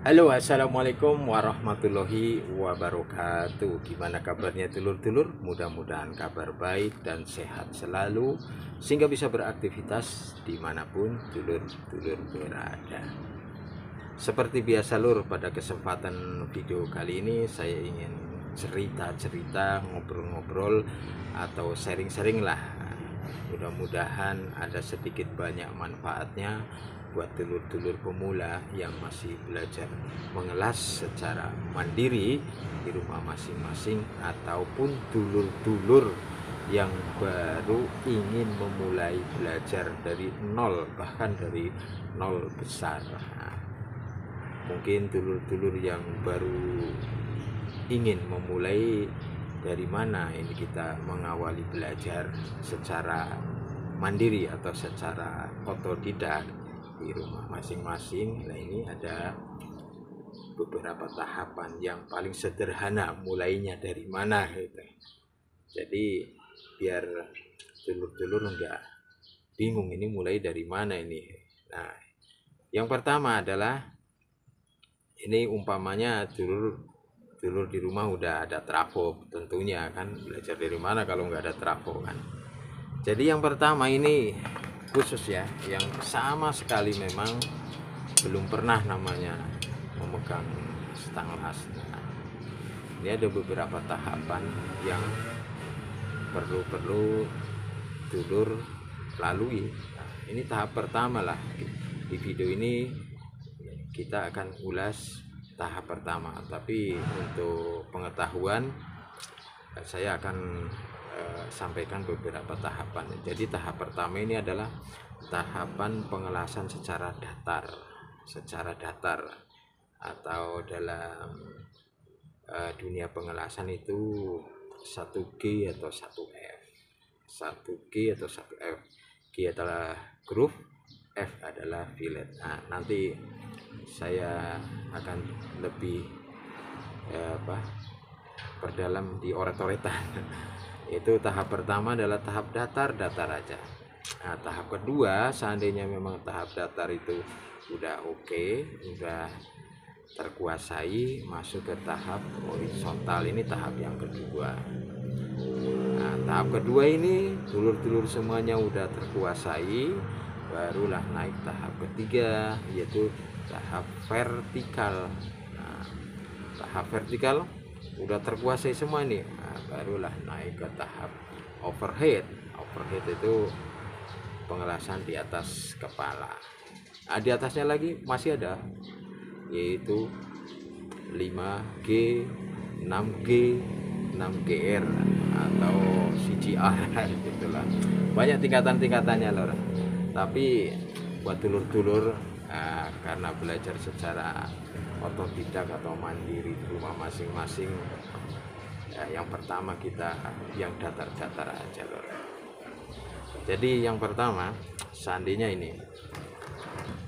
Halo, assalamualaikum warahmatullahi wabarakatuh. Gimana kabarnya telur-telur? Mudah-mudahan kabar baik dan sehat selalu, sehingga bisa beraktivitas dimanapun telur-telur berada. Seperti biasa lur, pada kesempatan video kali ini saya ingin cerita-cerita, ngobrol-ngobrol, atau sharing-sharing lah. Mudah-mudahan ada sedikit banyak manfaatnya buat telur-telur pemula yang masih belajar mengelas secara mandiri di rumah masing-masing, ataupun dulur-dulur yang baru ingin memulai belajar dari nol, bahkan dari nol besar. Mungkin dulur-dulur yang baru ingin memulai dari mana ini kita mengawali belajar secara mandiri atau secara otodidak di rumah masing-masing. Nah, ini ada beberapa tahapan yang paling sederhana, mulainya dari mana gitu. Jadi biar dulur-dulur enggak bingung ini mulai dari mana ini. Nah, yang pertama adalah ini umpamanya dulur di rumah udah ada trafo, tentunya kan belajar dari mana kalau nggak ada trafo kan. Jadi yang pertama ini khusus ya, yang sama sekali memang belum pernah namanya memegang stang las. Nah, ini ada beberapa tahapan yang perlu dulur lalui. Nah, ini tahap pertama lah. Di video ini kita akan ulas tahap pertama, tapi untuk pengetahuan saya akan sampaikan beberapa tahapan. Jadi tahap pertama ini adalah tahapan pengelasan secara datar, atau dalam dunia pengelasan itu 1G atau 1F. 1G atau 1F. G adalah groove, F adalah fillet. Nah, nanti saya akan lebih perdalam di oret-oretan. Itu tahap pertama adalah tahap datar aja. Nah, tahap kedua, seandainya memang tahap datar itu udah oke, udah terkuasai, masuk ke tahap horizontal. Ini tahap yang kedua. Nah, tahap kedua ini dulur-dulur semuanya udah terkuasai, barulah naik tahap ketiga, yaitu tahap vertikal. Nah, tahap vertikal udah terkuasai semua nih. Nah, barulah naik ke tahap overhead. Overhead itu pengelasan di atas kepala. Nah, di atasnya lagi masih ada, yaitu 5G, 6G, 6GR atau CGR gitulah. Banyak tingkatan-tingkatannya lor. Tapi buat dulur-dulur karena belajar secara otodidak atau mandiri di rumah masing-masing, yang pertama kita yang datar-datar aja lor. Jadi yang pertama, seandainya ini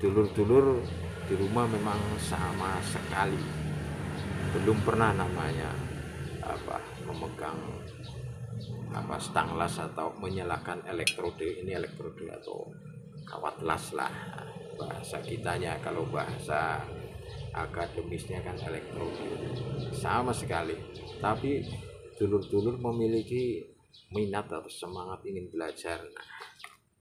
dulur-dulur di rumah memang sama sekali belum pernah namanya memegang stang las atau menyalakan elektrode. Ini elektrode atau kawat las lah bahasa kitanya, kalau bahasa akademisnya kan elektrode. Sama sekali. Tapi dulur-dulur memiliki minat atau semangat ingin belajar. Nah,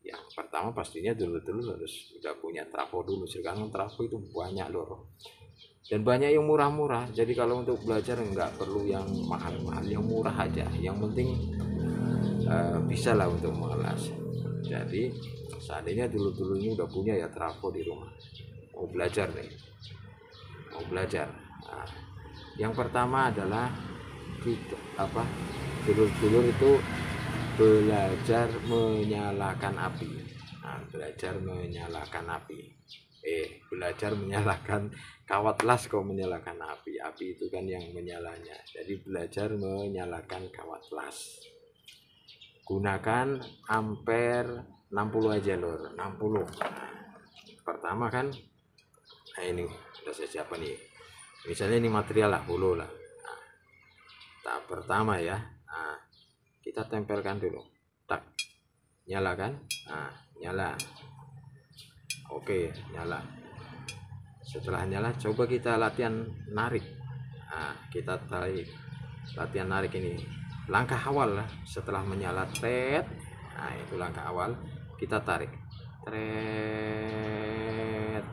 yang pertama pastinya dulur-dulur harus udah punya trafo dulu. Sekarang trafo itu banyak loh, dan banyak yang murah-murah. Jadi kalau untuk belajar nggak perlu yang mahal-mahal, yang murah aja, yang penting bisa lah untuk mengelas. Jadi seandainya dulu ini udah punya ya trafo di rumah, mau belajar nih, nah, yang pertama adalah dulur-dulur itu belajar menyalakan api. Nah, belajar menyalakan kawat las. Kok menyalakan api itu kan yang menyalanya. Jadi belajar menyalakan kawat las, gunakan ampere 60 aja lor, 60. Nah, pertama kan, nah ini udah saya siapkan nih, misalnya ini material lah, hulu lah. Nah, tahap pertama ya, nah, kita tempelkan dulu, tak, nyala kan. Nah, nyala, oke, nyala. Setelah nyala coba kita latihan narik. Nah, kita tarik, latihan narik ini langkah awal lah, setelah menyala tet. Nah, itu langkah awal, kita tarik tret,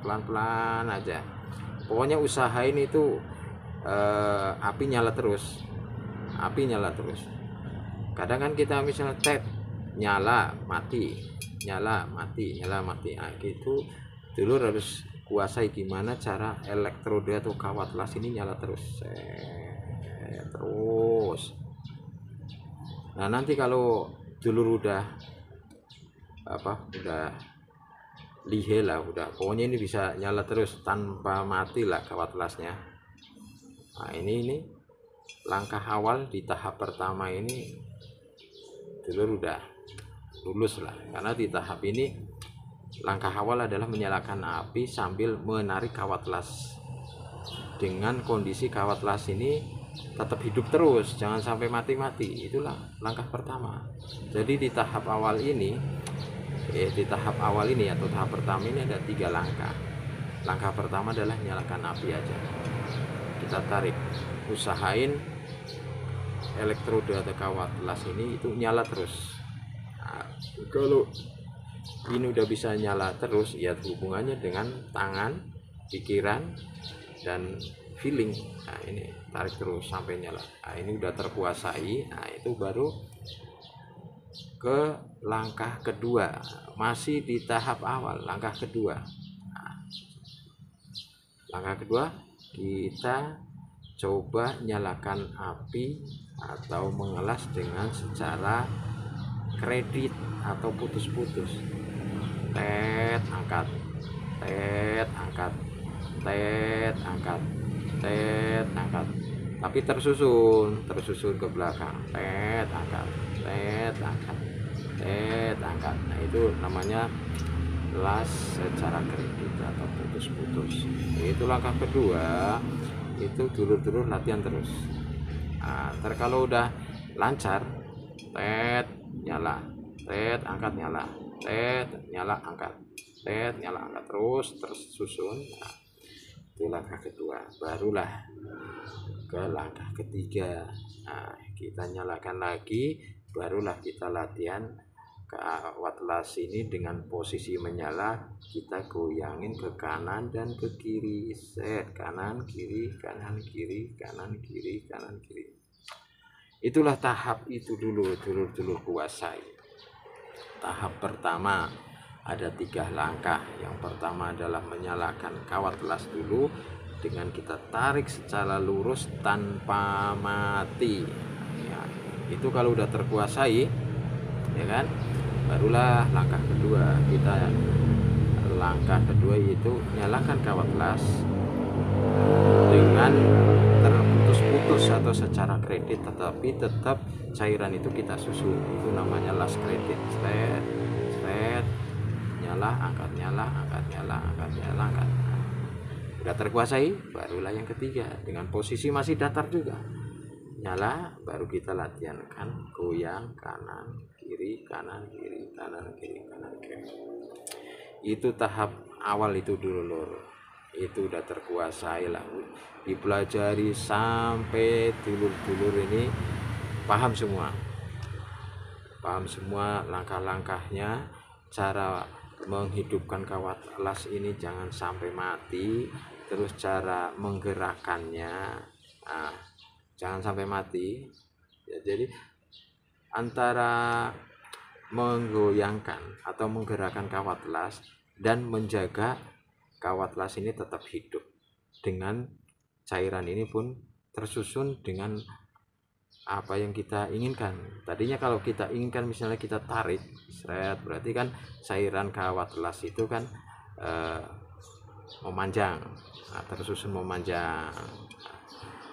pelan-pelan aja. Pokoknya usahain itu api nyala terus, api nyala terus. Kadang kan kita misalnya tet, nyala mati, nyala mati, nyala mati. Nah, gitu dulur harus kuasai gimana cara elektroda atau kawat las ini nyala terus, terus. Nah, nanti kalau dulur udah udah lihe lah, udah pokoknya ini bisa nyala terus tanpa mati lah kawat lasnya. Nah, ini langkah awal di tahap pertama ini dulur udah lulus lah, karena di tahap ini langkah awal adalah menyalakan api sambil menarik kawat las dengan kondisi kawat las ini tetap hidup terus, jangan sampai mati-mati. Itulah langkah pertama. Jadi di tahap awal ini atau tahap pertama ini ada 3 langkah. Langkah pertama adalah nyalakan api aja, kita tarik, usahain elektroda atau kawat las ini itu nyala terus. Nah, kalau ini udah bisa nyala terus, ya hubungannya dengan tangan, pikiran, dan feeling. Nah, ini tarik terus sampai nyala. Nah, ini udah terkuasai. Nah, itu baru ke langkah kedua, masih di tahap awal. Langkah kedua, nah, langkah kedua kita coba nyalakan api atau mengelas dengan secara kredit atau putus-putus. Tet, angkat, tet, angkat, tet, angkat, tet, angkat, tapi tersusun ke belakang. Tet, angkat, tet, angkat, tet, angkat. Nah, itu namanya las secara kredit atau putus-putus. Itu langkah kedua, itu dulur-dulur latihan terus. Nah, kalau udah lancar, tet, nyala, tet, angkat, nyala, tet, nyala, angkat, tet, nyala, angkat, terus tersusun. Nah, itu langkah kedua. Barulah ke langkah ketiga. Nah, kita nyalakan lagi, barulah kita latihan kawat las ini dengan posisi menyala, kita goyangin ke kanan dan ke kiri, set, kanan kiri, kanan kiri, kanan kiri, kanan kiri. Itulah tahap itu dulu dulur kuasai. Tahap pertama ada 3 langkah. Yang pertama adalah menyalakan kawat las dulu dengan kita tarik secara lurus tanpa mati. Ya, itu kalau udah terkuasai, ya kan, barulah langkah kedua. Langkah kedua yaitu nyalakan kawat las dengan terputus-putus atau secara kredit, tetapi tetap cairan itu kita susun. Itu namanya las kredit. Sret, sret, nyala, angkat, nyala, angkat, nyala, angkat, nyala, angkat. Udah terkuasai, barulah yang ketiga dengan posisi masih datar juga. Nyala, baru kita latihan kan goyang kanan kiri, kanan kiri, kanan kiri, kanan kiri. Itu tahap awal itu dulu lur. Itu udah terkuasai lah, dipelajari sampai dulur-dulur ini paham semua langkah-langkahnya, cara menghidupkan kawat las ini jangan sampai mati, terus cara menggerakkannya, nah, jangan sampai mati ya. Jadi antara menggoyangkan atau menggerakkan kawat las dan menjaga kawat las ini tetap hidup dengan cairan ini pun tersusun dengan apa yang kita inginkan. Tadinya kalau kita inginkan misalnya kita tarik seret, berarti kan cairan kawat las itu kan memanjang, nah, tersusun memanjang.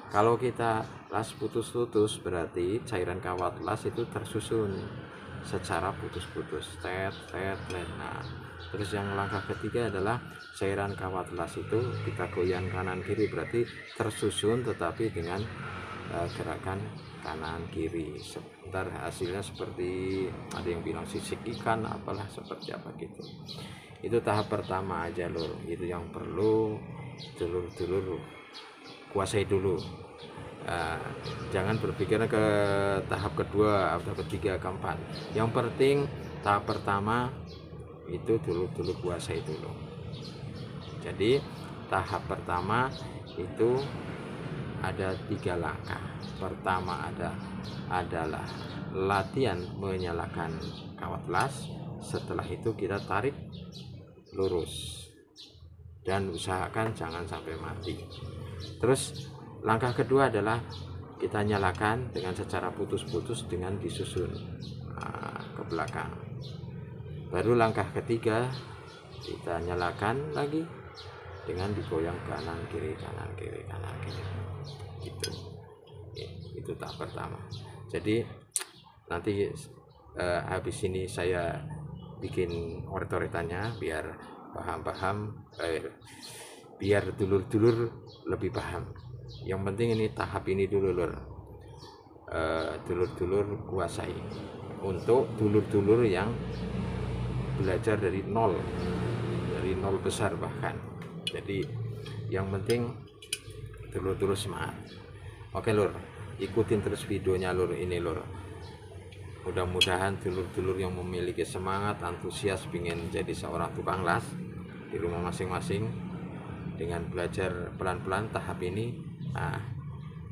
Kalau kita las putus-putus, berarti cairan kawat las itu tersusun secara putus-putus, tet, tet, tet. Nah, terus yang langkah ketiga adalah cairan kawat las itu kita goyang kanan kiri, berarti tersusun tetapi dengan gerakan kanan kiri. Sebentar hasilnya seperti ada yang bilang sisik ikan apalah seperti apa gitu. Itu tahap pertama aja lur, itu yang perlu dulur-dulur kuasai dulu. Jangan berpikir ke tahap kedua atau ketiga, keempat. Yang penting tahap pertama itu dulur-dulur kuasai dulu. Jadi tahap pertama itu ada 3 langkah. Pertama adalah latihan menyalakan kawat las. Setelah itu kita tarik lurus dan usahakan jangan sampai mati. Terus langkah kedua adalah kita nyalakan dengan secara putus-putus dengan disusun ke belakang. Baru langkah ketiga kita nyalakan lagi dengan digoyang kanan kiri gitu. Itu tahap pertama. Jadi nanti habis ini saya bikin oret-oretannya biar biar dulur-dulur lebih paham. Yang penting ini tahap ini dulu lur, dulur-dulur kuasai. Untuk dulur-dulur yang belajar dari nol besar bahkan. Jadi yang penting dulur-dulur semangat. Oke lur, ikutin terus videonya lur ini lur. Mudah-mudahan dulur-dulur yang memiliki semangat, antusias ingin jadi seorang tukang las di rumah masing-masing dengan belajar pelan-pelan tahap ini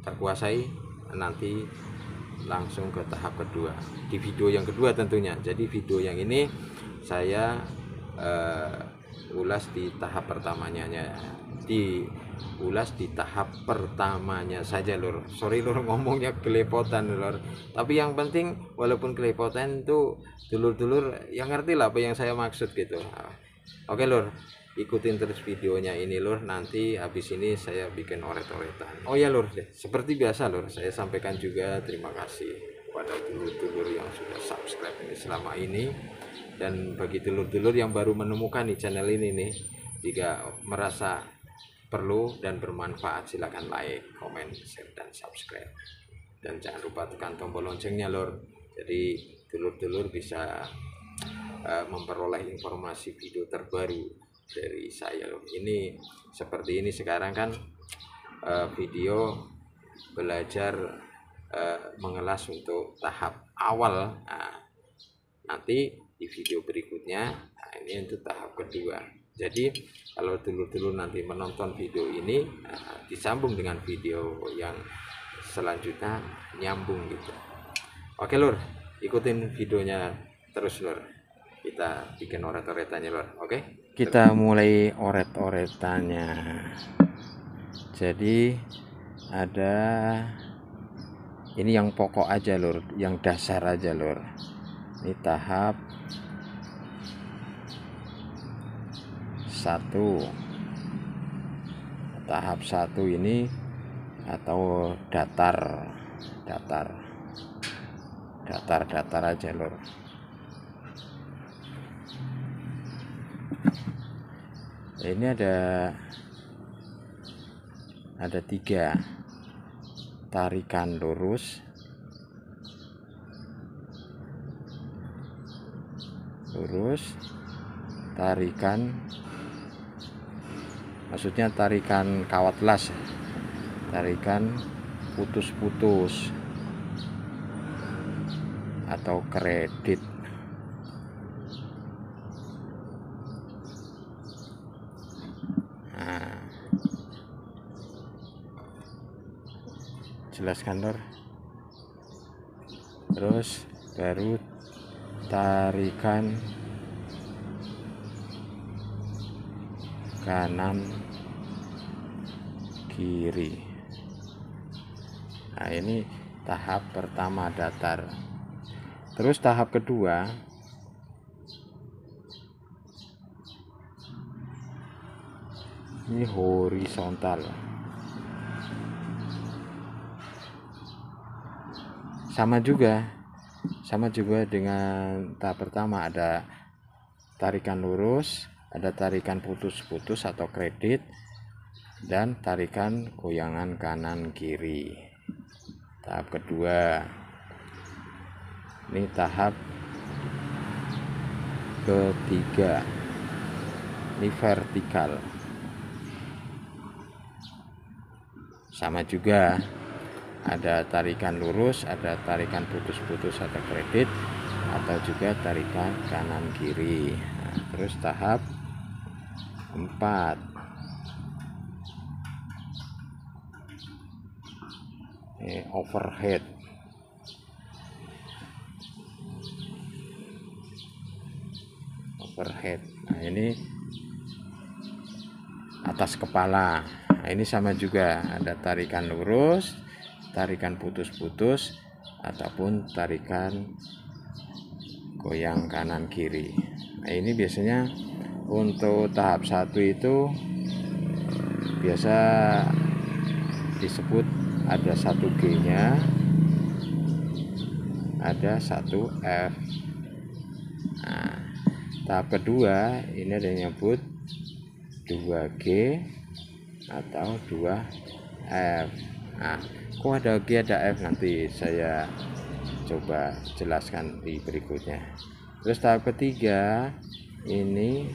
terkuasai, nanti langsung ke tahap kedua di video yang kedua tentunya. Jadi video yang ini saya ulas di tahap pertamanya saja lur. Sorry lur, ngomongnya kelepotan lur, tapi yang penting walaupun kelepotan itu dulur-dulur yang ngerti lah apa yang saya maksud gitu. Oke lur, ikutin terus videonya ini lur. Nanti habis ini saya bikin oret-oretan. Oh ya lur, seperti biasa lur, saya sampaikan juga terima kasih kepada dulur-dulur yang sudah subscribe ini selama ini. Dan bagi dulur-dulur yang baru menemukan di channel ini nih, jika merasa perlu dan bermanfaat silakan like, komen, share, dan subscribe. Dan jangan lupa tekan tombol loncengnya lur. Jadi dulur-dulur bisa memperoleh informasi video terbaru dari saya lur. Ini seperti ini sekarang kan video belajar mengelas untuk tahap awal. Nanti di video berikutnya ini untuk tahap kedua. Jadi kalau dulur-dulur nanti menonton video ini disambung dengan video yang selanjutnya nyambung gitu. Oke lur, ikutin videonya terus lur. Kita bikin oret-oretannya lur. Oke, kita mulai oret-oretannya. Jadi ada ini yang pokok aja lur, yang dasar aja lur. Ini tahap 1. Tahap 1 ini atau datar aja lur. Ini ada 3 tarikan lurus, tarikan, maksudnya tarikan kawat las, tarikan putus-putus atau kredit. Jelaskan lor. Terus baru tarikan kanan kiri. Nah ini tahap pertama datar. Terus tahap kedua ini horizontal. Sama juga dengan tahap pertama, ada tarikan lurus, ada tarikan putus-putus atau kredit, dan tarikan goyangan kanan kiri. Tahap kedua, ini tahap ketiga, ini vertikal. sama juga, ada tarikan lurus, ada tarikan putus-putus atau kredit, atau juga tarikan kanan kiri. Nah, terus tahap 4, overhead. Nah, ini atas kepala. Nah, ini sama juga, ada tarikan lurus, tarikan putus-putus, ataupun tarikan goyang kanan kiri. Nah, ini biasanya untuk tahap 1 itu biasa disebut ada 1 G nya, ada 1 F. Nah, tahap kedua ini ada yang nyebut 2G atau 2F. Nah, kok ada G ada F, nanti saya coba jelaskan di berikutnya. Terus tahap ketiga ini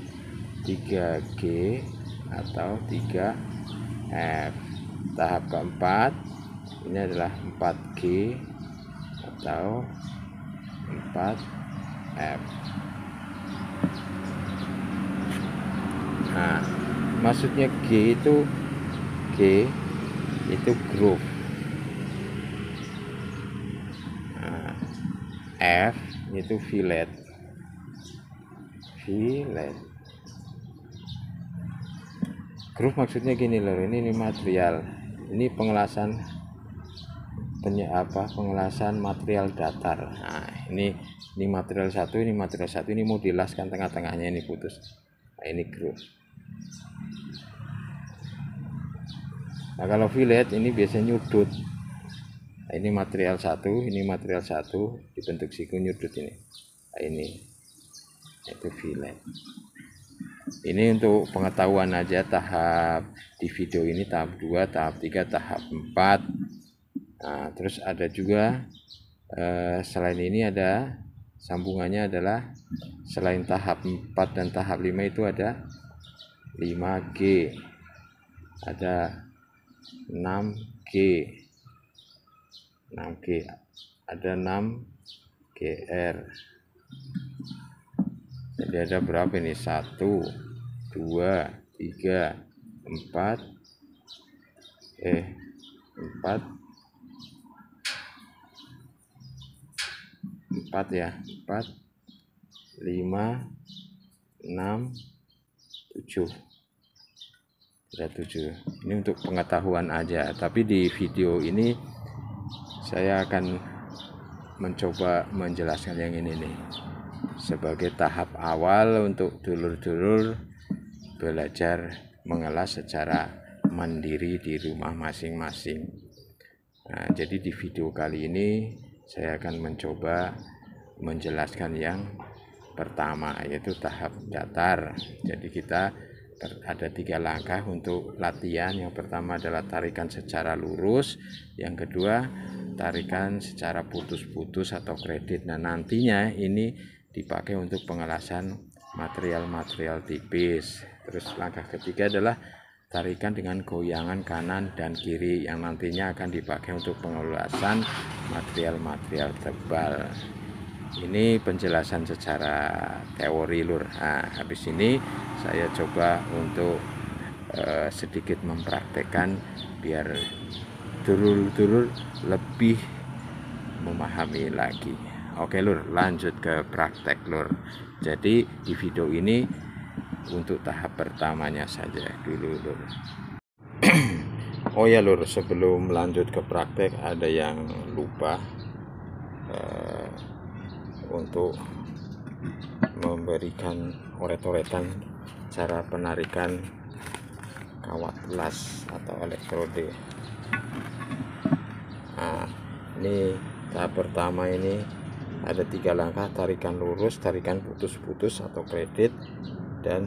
3G atau 3F. Tahap keempat ini adalah 4G atau 4F. Nah, maksudnya G itu groove. Nah, F itu fillet. Groove maksudnya gini loh, ini material, ini pengelasan pengelasan material datar. Nah, ini material satu, ini mau dilaskan tengah-tengahnya ini putus. Nah, ini groove. Nah, kalau fillet ini biasanya nyudut. Nah, ini material satu, dibentuk siku nyudut ini. Nah, ini itu fillet. Ini untuk pengetahuan aja, tahap di video ini tahap 2, tahap 3, tahap 4. Nah, terus ada juga selain ini ada sambungannya, adalah selain tahap 4 dan tahap 5 itu ada 5G, ada 6G, ada 6GR. Jadi ada berapa ini? 1, 2, 3, 4 ya, 4, 5, 6, 7. Ada 7. Ini untuk pengetahuan aja, tapi di video ini saya akan mencoba menjelaskan yang ini nih sebagai tahap awal untuk dulur-dulur belajar mengelas secara mandiri di rumah masing-masing. Nah, jadi di video kali ini saya akan mencoba menjelaskan yang pertama, yaitu tahap datar. Jadi kita ada 3 langkah untuk latihan. Yang pertama adalah tarikan secara lurus, yang kedua tarikan secara putus-putus atau kredit. Nah, nantinya ini dipakai untuk pengelasan material-material tipis. Terus langkah ketiga adalah tarikan dengan goyangan kanan dan kiri, yang nantinya akan dipakai untuk pengelasan material-material tebal. Ini penjelasan secara teori lur. Nah, habis ini saya coba untuk sedikit mempraktekkan biar dulur-dulur lebih memahami lagi. Oke lur, lanjut ke praktek lur. Jadi di video ini untuk tahap pertamanya saja dulu lur. Oh ya lur, sebelum lanjut ke praktek ada yang lupa untuk memberikan oret-oretan cara penarikan kawat las atau elektrode. Nah, ini tahap pertama ini ada 3 langkah: tarikan lurus, tarikan putus-putus atau kredit, dan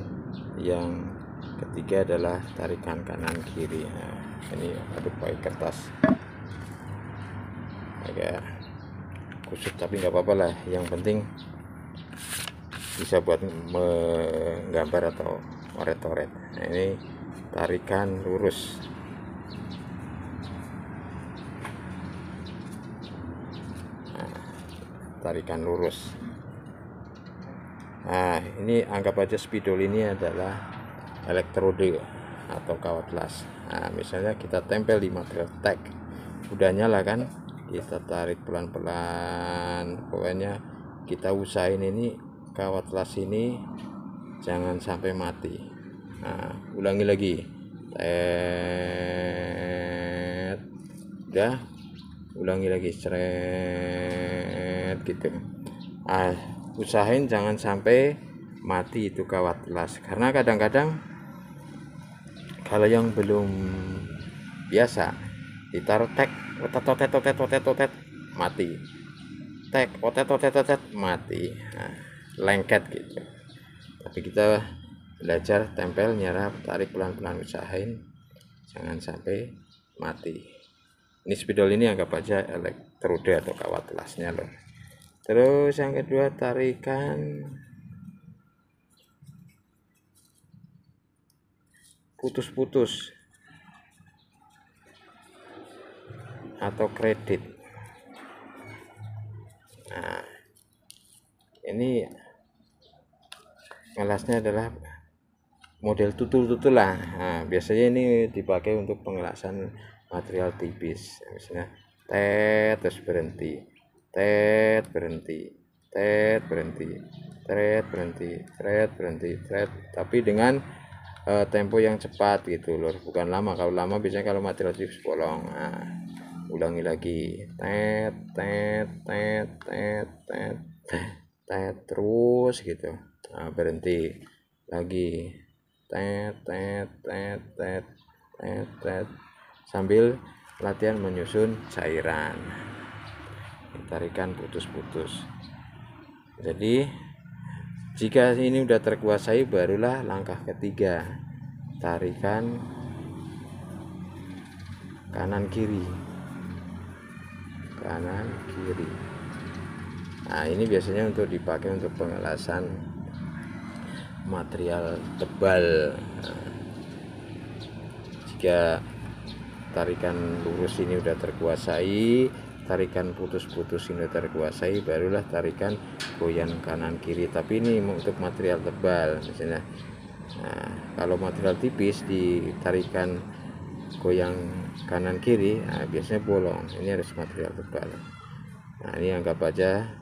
yang ketiga adalah tarikan kanan kiri. Nah, ini ada pakai kertas agak kusut tapi nggak apa-apa lah, yang penting bisa buat menggambar atau oret-oret. Nah, ini tarikan lurus. tarikan lurus. Nah, ini anggap aja spidol ini adalah elektrode atau kawat las. Nah, misalnya kita tempel di material tag, udah nyala kan, kita tarik pelan-pelan, pokoknya kita usahain ini kawat las ini jangan sampai mati. Nah, ulangi lagi, udah, ulangi lagi, seret gitu. Usahain jangan sampai mati itu kawat las, karena kadang-kadang kalau yang belum biasa ditaruh tek otet mati, tek otet mati, lengket gitu. Tapi kita belajar tempel, nyerap, tarik pelan-pelan, usahain jangan sampai mati. Ini spidol ini anggap aja elektrode atau kawat lasnya loh. Terus yang kedua, tarikan putus-putus atau kredit. Nah, ini ngelasnya adalah model tutul-tutulan. Nah, biasanya ini dipakai untuk pengelasan material tipis. Misalnya tet terus berhenti, tet berhenti, tet berhenti, tet berhenti, tet berhenti, tet, tapi dengan tempo yang cepat gitu loh, bukan lama. Kalau lama biasanya kalau material tipis bolong. Nah, ulangi lagi, tet tet tet tet tet tet terus gitu. Nah, berhenti lagi, tet tet tet tet tet tet, sambil latihan menyusun cairan, tarikan putus-putus. Jadi jika ini udah terkuasai, barulah langkah ketiga, tarikan kanan kiri, kanan kiri. Nah, ini biasanya untuk dipakai untuk pengelasan material tebal. Nah, jika tarikan lurus ini udah terkuasai, tarikan putus-putus ini terkuasai, barulah tarikan goyang kanan kiri. Tapi ini untuk material tebal misalnya. Nah, kalau material tipis ditarikan goyang kanan kiri, nah, biasanya bolong. Ini harus material tebal. Nah, ini anggap aja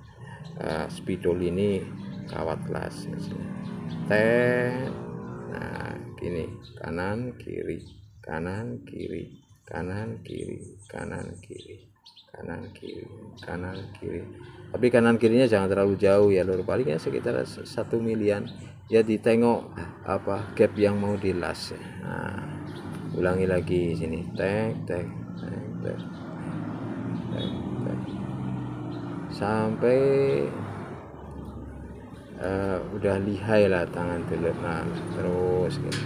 spidol ini kawat las misalnya. Nah, gini, kanan kiri, kanan kiri, kanan kiri, kanan kiri, kanan kiri, kanan kiri. Tapi kanan kirinya jangan terlalu jauh ya lur, palingnya sekitar 1 milian ya, ditengok apa gap yang mau dilas. Nah, ulangi lagi sini, tek tek tek tek tek tek, sampai udah lihai lah tangan dulu. Nah, terus gitu.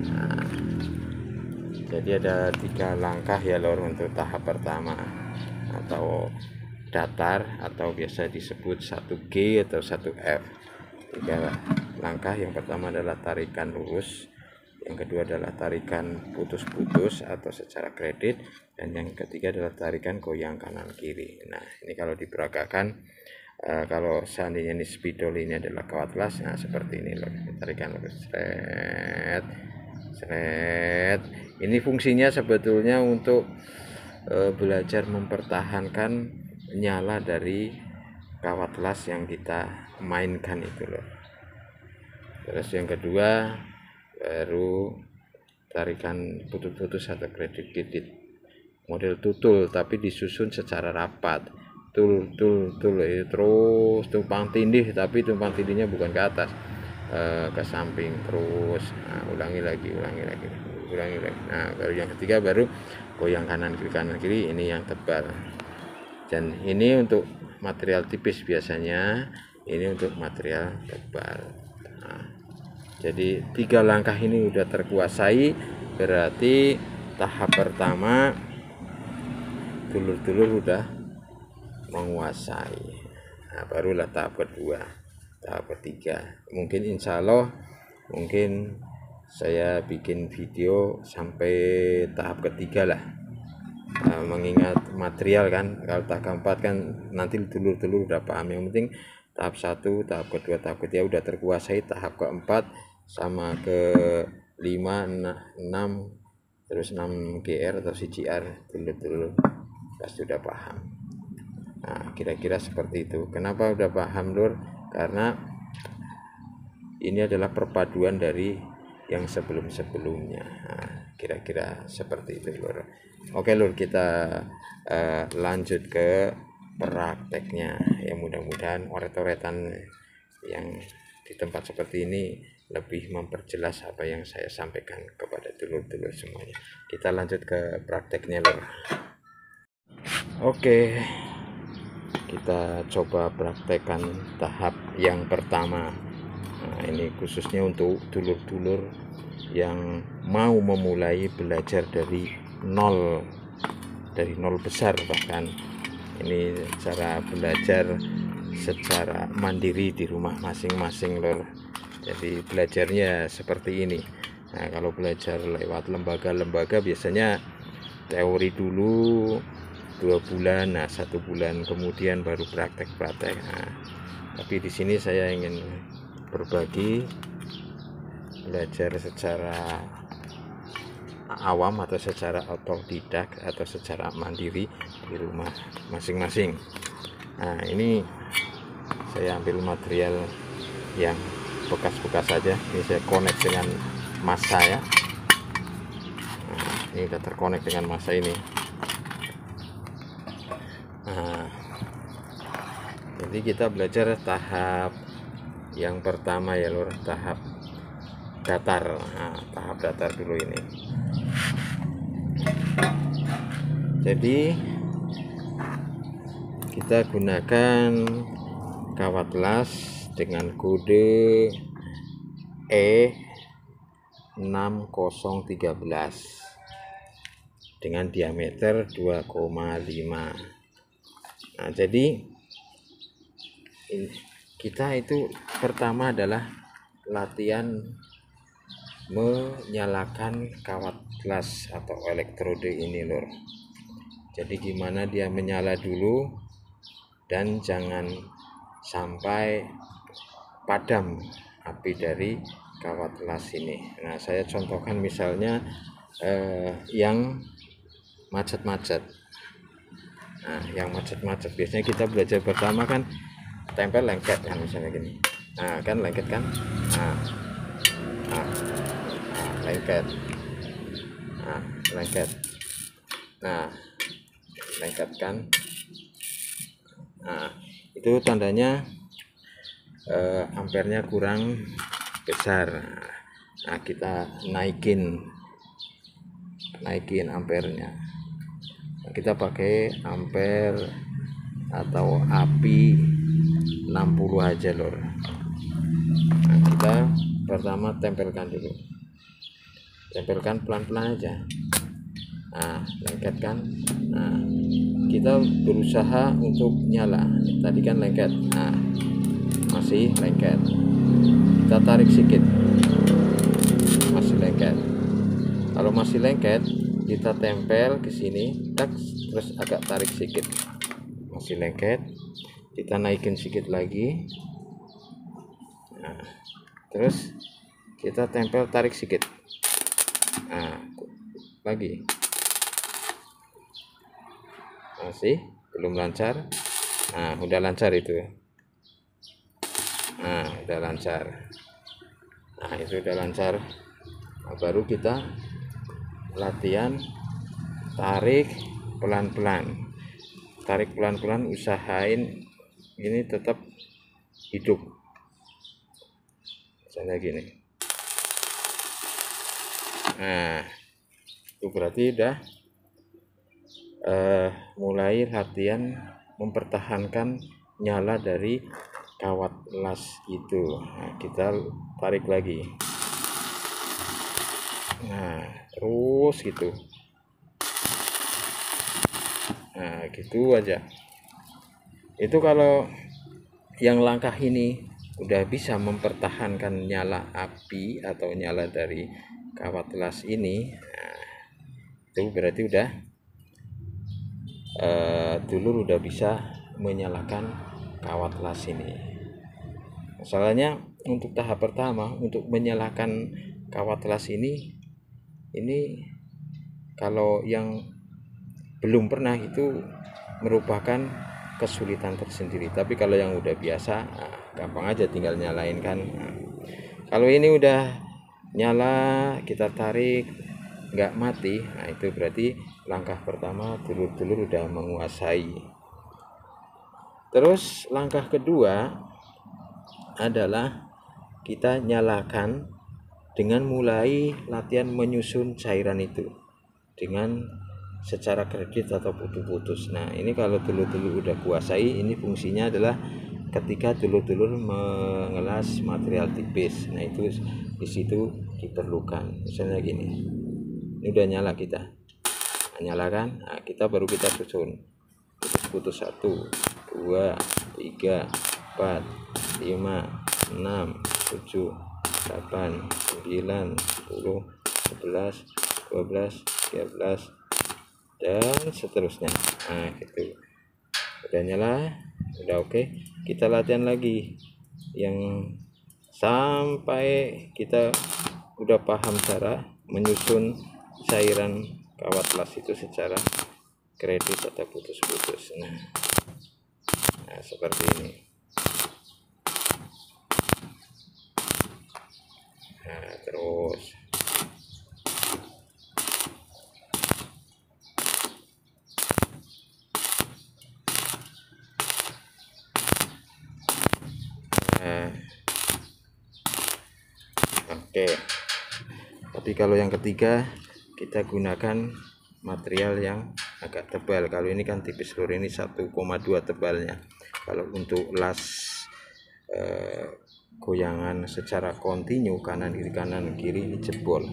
Nah, jadi ada 3 langkah ya lor untuk tahap pertama, atau datar atau biasa disebut 1G atau 1F. 3 langkah. Yang pertama adalah tarikan lurus, yang kedua adalah tarikan putus-putus atau secara kredit, dan yang ketiga adalah tarikan goyang kanan kiri. Nah, ini kalau diperagakan, kalau seandainya ini spidol ini adalah kawat las, nah seperti ini loh, tarikan lurus, seret seret. Ini fungsinya sebetulnya untuk belajar mempertahankan nyala dari kawat las yang kita mainkan itu loh. Terus yang kedua baru tarikan putus-putus atau kredit model tutul, tapi disusun secara rapat, tul terus tumpang tindih, tapi tumpang tindihnya bukan ke atas, ke samping terus. Nah, ulangi lagi. Nah, baru yang ketiga baru goyang kanan kiri, ini yang tebal, dan ini untuk material tipis biasanya, ini untuk material tebal. Nah, jadi 3 langkah ini udah terkuasai, berarti tahap pertama dulur-dulur udah menguasai. Nah, barulah tahap kedua, tahap ketiga. Mungkin insya Allah mungkin saya bikin video sampai tahap ketiga lah. mengingat material kan, kalau tahap keempat kan nanti dulur-dulur udah paham. Yang penting tahap 1, tahap kedua, tahap ketiga udah terkuasai, tahap keempat sama ke 5, 6 terus 6 GR atau CGR dulur-dulur pasti udah paham. Nah, kira-kira seperti itu. Kenapa udah paham, Lur? Karena ini adalah perpaduan dari yang sebelum-sebelumnya. Nah, kira-kira seperti itu, Lur. Oke, Lur, kita lanjut ke prakteknya. Ya, mudah-mudahan oret-oretan yang di tempat seperti ini lebih memperjelas apa yang saya sampaikan kepada dulur-dulur semuanya. Kita lanjut ke prakteknya, Lur. Oke, kita coba praktekkan tahap yang pertama. Nah, ini khususnya untuk dulur-dulur yang mau memulai belajar dari nol besar. Bahkan ini cara belajar secara mandiri di rumah masing-masing, Lur. Jadi belajarnya seperti ini. Nah, kalau belajar lewat lembaga-lembaga biasanya teori dulu 2 bulan, nah 1 bulan kemudian baru praktek-praktek. Nah, tapi di sini saya ingin berbagi belajar secara awam atau secara otodidak atau secara mandiri di rumah masing-masing. Nah, ini saya ambil material yang bekas-bekas saja. Ini saya connect dengan massa ya. Nah, ini sudah terkonek dengan massa ini. Nah, jadi kita belajar tahap yang pertama ya, Lur, tahap datar. Nah, tahap datar dulu ini. Jadi kita gunakan kawat las dengan kode E6013 dengan diameter 2,5. Nah, jadi kita itu pertama adalah latihan menyalakan kawat las atau elektrode ini, Lur. Jadi gimana dia menyala dulu dan jangan sampai padam api dari kawat las ini. Nah, saya contohkan misalnya yang macet-macet. Nah, yang macet-macet biasanya kita belajar pertama kan tempel lengket kan, misalnya gini. Nah, kan lengket kan. Lengket. Lengket. Nah, lengket kan. Nah, itu tandanya ampernya kurang besar. Nah, kita naikin ampernya. Nah, kita pakai ampere atau api 60 aja, Lur. Nah, kita pertama tempelkan dulu, tempelkan pelan-pelan aja. Nah, lengket kan. Nah, kita berusaha untuk nyala. Tadi kan lengket. Nah, masih lengket. Kita tarik sedikit, masih lengket. Kalau masih lengket, kita tempel ke sini, terus agak tarik sedikit, masih lengket. Kita naikin sedikit lagi. Nah, terus kita tempel, tarik sedikit. Nah, lagi masih belum lancar. Nah, udah lancar itu. Nah, udah lancar. Nah, itu udah lancar. Nah, baru kita latihan tarik pelan-pelan. Tarik pelan-pelan, usahain ini tetap hidup. Misalnya gini. Nah, itu berarti udah mulai latihan mempertahankan nyala dari kawat las itu. Nah, kita tarik lagi. Nah, terus gitu. Nah, gitu aja. Itu kalau yang langkah ini udah bisa mempertahankan nyala api atau nyala dari kawat las ini, nah, itu berarti udah dulur udah bisa menyalakan kawat las ini. Masalahnya untuk tahap pertama, untuk menyalakan kawat las ini kalau yang belum pernah itu merupakan kesulitan tersendiri. Tapi kalau yang udah biasa, gampang aja tinggal nyalain kan. Kalau ini udah nyala, kita tarik nggak mati, nah itu berarti langkah pertama dulur-dulur udah menguasai. Terus langkah kedua adalah kita nyalakan dengan mulai latihan menyusun cairan itu dengan secara kredit atau putus-putus. Nah ini kalau dulur-dulur udah kuasai, ini fungsinya adalah ketika dulur-dulur mengelas material tipis. Nah itu di situ diperlukan. Misalnya gini, ini udah nyala, kita nyalakan, nah kita baru kita susun putus 1, 2, 3, 4, 5, 6, 7, 8, 9, 10, 11, 12, 13, dan seterusnya. Nah gitu, udah nyala, udah oke. Kita latihan lagi yang sampai kita udah paham cara menyusun cairan kawat las itu secara kredit atau putus-putus. Nah seperti ini. Nah terus oke. Tapi kalau yang ketiga kita gunakan material yang agak tebal. Kalau ini kan tipis lur, ini 1,2 tebalnya. Kalau untuk las goyangan secara kontinu kanan kiri ini jebol.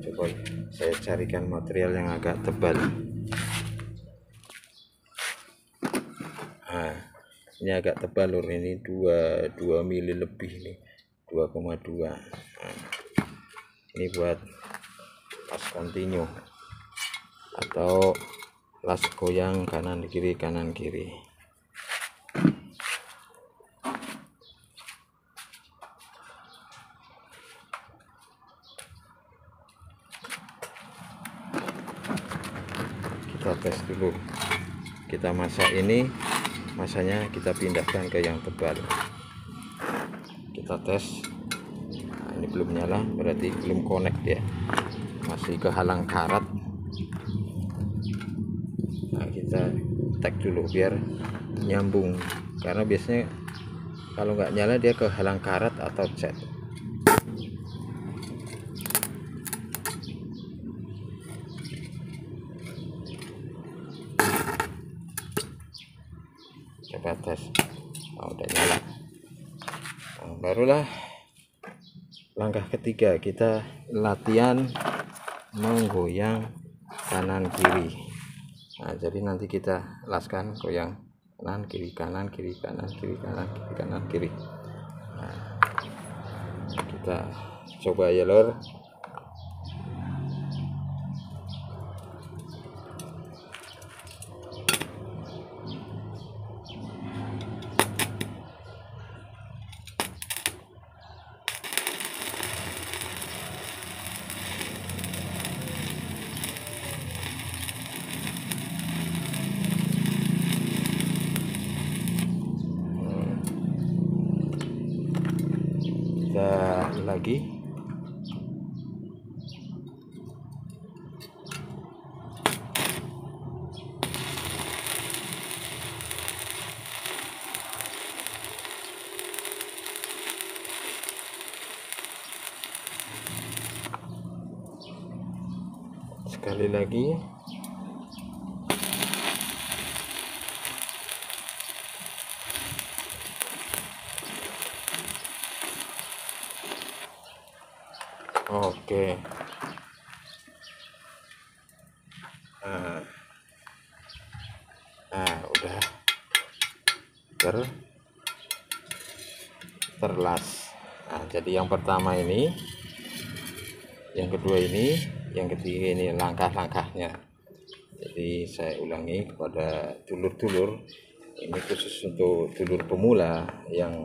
Coba saya carikan material yang agak tebal. Nah ini agak tebal lur, ini 2 mili lebih nih, 2,2. Nah, ini buat las kontinu atau las goyang kanan kiri. Kita tes dulu, kita masak ini, masanya kita pindahkan ke yang tebal, kita tes. Nah, ini belum nyala, berarti belum connect ya, masih kehalang karat. Nah kita tag dulu biar nyambung, karena biasanya kalau nggak nyala dia kehalang karat atau cat. Coba tes. Nah, udah nyala. Nah, barulah langkah ketiga, kita latihan menggoyang kanan kiri. Nah jadi nanti kita laskan goyang kanan kiri. Nah, kita coba ya lor. Kita lagi. Sekali lagi. Oke. Nah, udah terlas. Nah, jadi yang pertama ini, yang kedua ini, yang ketiga ini langkah-langkahnya. Jadi saya ulangi kepada dulur-dulur, ini khusus untuk dulur pemula yang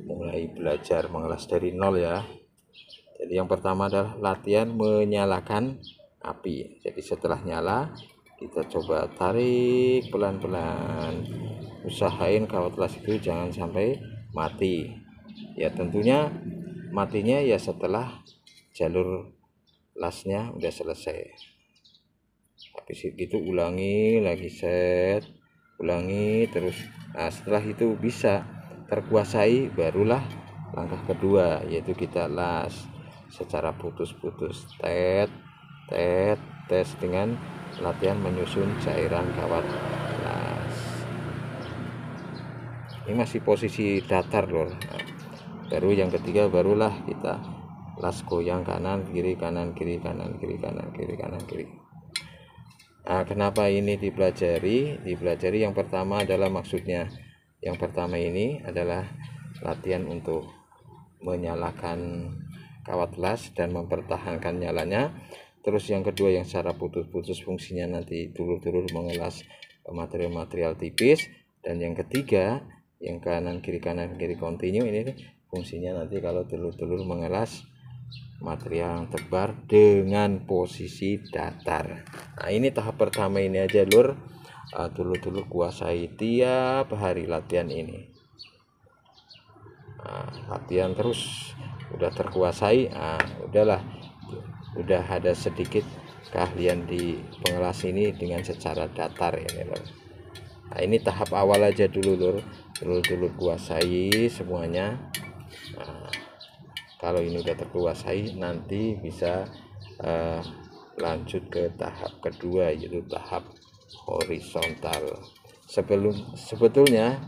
mulai belajar mengelas dari nol ya. Jadi yang pertama adalah latihan menyalakan api. Jadi setelah nyala kita coba tarik pelan-pelan, usahain kawat las itu jangan sampai mati ya. Tentunya matinya ya setelah jalur lasnya udah selesai. Habis itu ulangi lagi, set, ulangi terus. Nah setelah itu bisa terkuasai, barulah langkah kedua, yaitu kita las secara putus-putus, tet tes dengan latihan menyusun cairan kawat las. Ini masih posisi datar lor. Nah, baru yang ketiga barulah kita las goyang kanan kiri kanan kiri kanan kiri kanan kiri kanan kiri. Nah, kenapa ini dipelajari yang pertama adalah maksudnya, yang pertama ini adalah latihan untuk menyalakan kawat las dan mempertahankan nyalanya. Terus yang kedua yang secara putus-putus fungsinya nanti dulur-dulur mengelas material-material tipis. Dan yang ketiga yang kanan kiri kontinu, ini fungsinya nanti kalau dulur-dulur mengelas material yang tebar dengan posisi datar. Nah ini tahap pertama ini aja lur, dulur-dulur kuasai tiap hari latihan ini. Nah, latihan terus, udah terkuasai, udahlah, udah ada sedikit keahlian di pengelas ini dengan secara datar ini lur. Nah ini tahap awal aja dulu lur, dulur-dulur kuasai semuanya. Nah, kalau ini udah terkuasai nanti bisa lanjut ke tahap kedua, yaitu tahap horizontal. Sebetulnya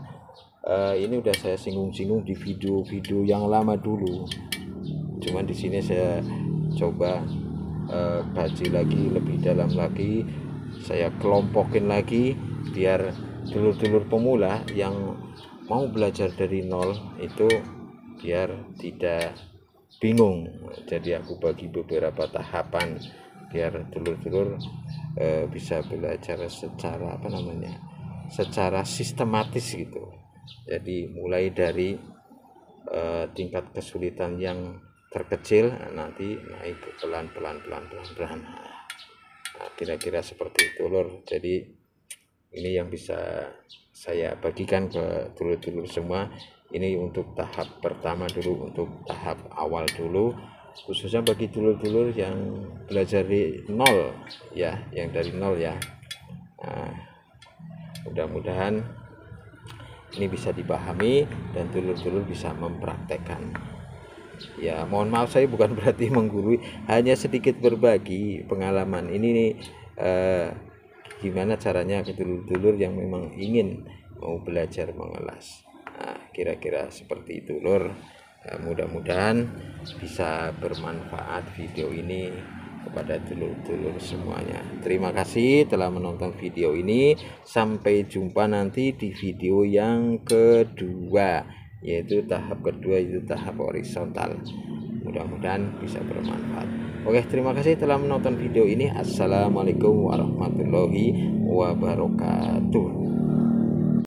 ini udah saya singgung-singgung di video-video yang lama dulu, cuman di sini saya coba kaji lagi lebih dalam lagi, saya kelompokin lagi biar dulur-dulur pemula yang mau belajar dari nol itu biar tidak bingung. Jadi aku bagi beberapa tahapan biar dulur-dulur bisa belajar secara secara sistematis gitu. Jadi mulai dari tingkat kesulitan yang terkecil, nanti naik pelan-pelan. Nah, kira-kira seperti itu lur. Jadi ini yang bisa saya bagikan ke dulur-dulur semua. Ini untuk tahap pertama dulu, untuk tahap awal dulu, khususnya bagi dulur-dulur yang belajar dari nol ya, yang dari nol ya. Nah, mudah-mudahan ini bisa dipahami dan dulur-dulur bisa mempraktekkan. Ya mohon maaf saya bukan berarti menggurui, hanya sedikit berbagi pengalaman ini nih, gimana caranya ke dulur-dulur yang memang ingin mau belajar mengelas. Nah, kira-kira seperti itu lur. Mudah-mudahan bisa bermanfaat video ini kepada dulur-dulur semuanya. Terima kasih telah menonton video ini. Sampai jumpa nanti di video yang kedua, yaitu tahap kedua, yaitu tahap horizontal. Mudah-mudahan bisa bermanfaat. Oke, terima kasih telah menonton video ini. Assalamualaikum warahmatullahi wabarakatuh.